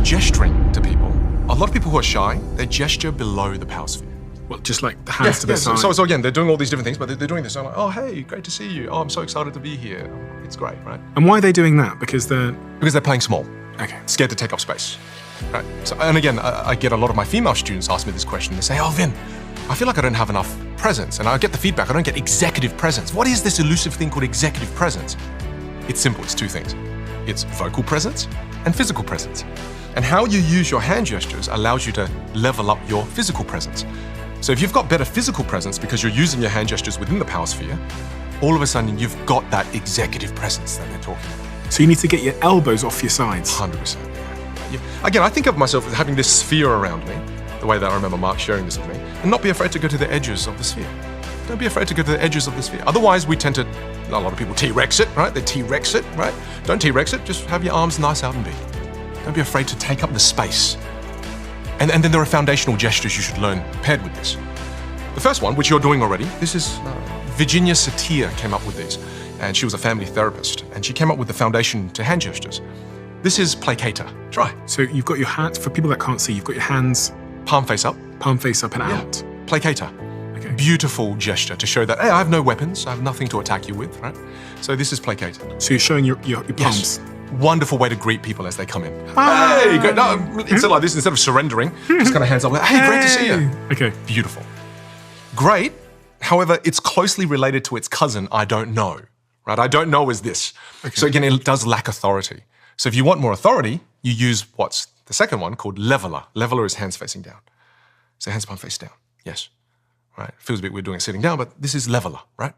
gesturing to people, a lot of people who are shy, they gesture below the power sphere. Well, just like the hands to the side. So again, they're doing all these different things, but they're doing this. I'm like, oh, hey, great to see you. Oh, I'm so excited to be here. It's great, right? And why are they doing that? Because they're playing small. Okay. Scared to take up space. Right. So, and again, I get a lot of my female students ask me this question. They say, oh, Vin, I feel like I don't have enough presence. And I get the feedback, I don't get executive presence. What is this elusive thing called executive presence? It's simple, it's two things. It's vocal presence and physical presence. And how you use your hand gestures allows you to level up your physical presence. So if you've got better physical presence because you're using your hand gestures within the power sphere, all of a sudden you've got that executive presence that they're talking about. So you need to get your elbows off your sides. 100%. Yeah. Again, I think of myself as having this sphere around me, the way that I remember Mark sharing this with me, and not be afraid to go to the edges of the sphere. Don't be afraid to go to the edges of the sphere. Otherwise, we tend to, a lot of people T-Rex it, right? They T-Rex it, right? Don't T-Rex it, just have your arms nice out and big. Don't be afraid to take up the space. And then there are foundational gestures you should learn paired with this. The first one, which you're doing already, this is Virginia Satir came up with these, and she was a family therapist, and she came up with the foundation to hand gestures. This is placator. Try. So you've got your hands, for people that can't see, you've got your hands palm face up and out. Placator. Okay. Beautiful gesture to show that, hey, I have no weapons, I have nothing to attack you with, right? So this is placator. So you're showing your palms. Yes. Wonderful way to greet people as they come in. Hey, great. No, instead like this, instead of surrendering, just kind of hands up, like, hey, great to see you. Okay. Beautiful. Great. However, it's closely related to its cousin, I don't know, right? I don't know is this. Okay. So again, it does lack authority. So if you want more authority, you use what's the second one called leveler. Leveler is hands facing down. So hands palm face down. Yes. Right. Feels a bit weird doing it sitting down, but this is leveler, right?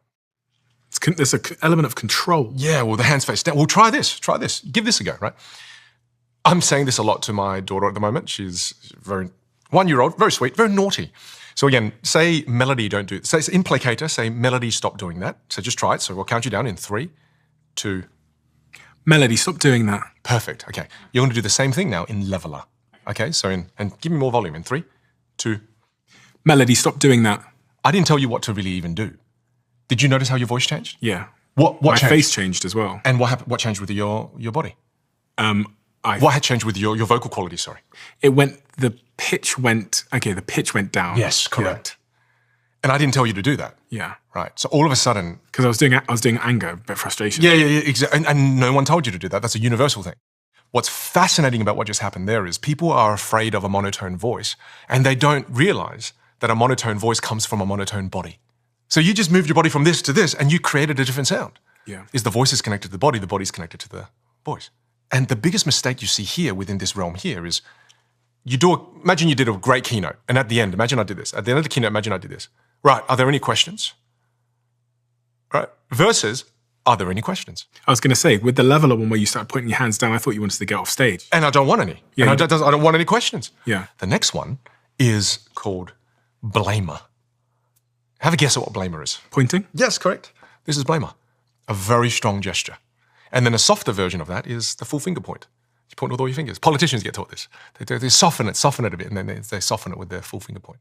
There's an element of control. Yeah, well, the hands face down. Well, try this. Give this a go, right? I'm saying this a lot to my daughter at the moment. She's 1-year-old, very sweet, very naughty. So again, say Melody, don't do it. Say in placator, say Melody, stop doing that. So just try it. So we'll count you down in 3, 2. Melody, stop doing that. Perfect. Okay. You're going to do the same thing now in leveler. Okay. So and give me more volume in 3, 2. Melody, stop doing that. I didn't tell you what to really even do. Did you notice how your voice changed? Yeah. What My changed? face changed as well. And what happened? What changed with your body? What had changed with your vocal quality? Sorry. The pitch went down. Yes, correct. Yeah. And I didn't tell you to do that. Yeah. Right. So all of a sudden, because I was doing anger, but frustration. Yeah, exactly. And no one told you to do that. That's a universal thing. What's fascinating about what just happened there is people are afraid of a monotone voice, and they don't realize that a monotone voice comes from a monotone body. So you just moved your body from this to this, and you created a different sound. Yeah. Is the voice is connected to the body's connected to the voice. And the biggest mistake you see here within this realm here is imagine you did a great keynote, and at the end, imagine I did this. At the end of the keynote, imagine I did this. Right, are there any questions? Right, versus, are there any questions? I was going to say, with the leveler one where you started putting your hands down, I thought you wanted to get off stage. And I don't want any. Yeah, and I don't want any questions. Yeah. The next one is called blamer. Have a guess at what blamer is. Pointing? Yes, correct. This is blamer. A very strong gesture. And then a softer version of that is the full finger point. You point with all your fingers. Politicians get taught this. They soften it a bit, and then they soften it with their full finger point.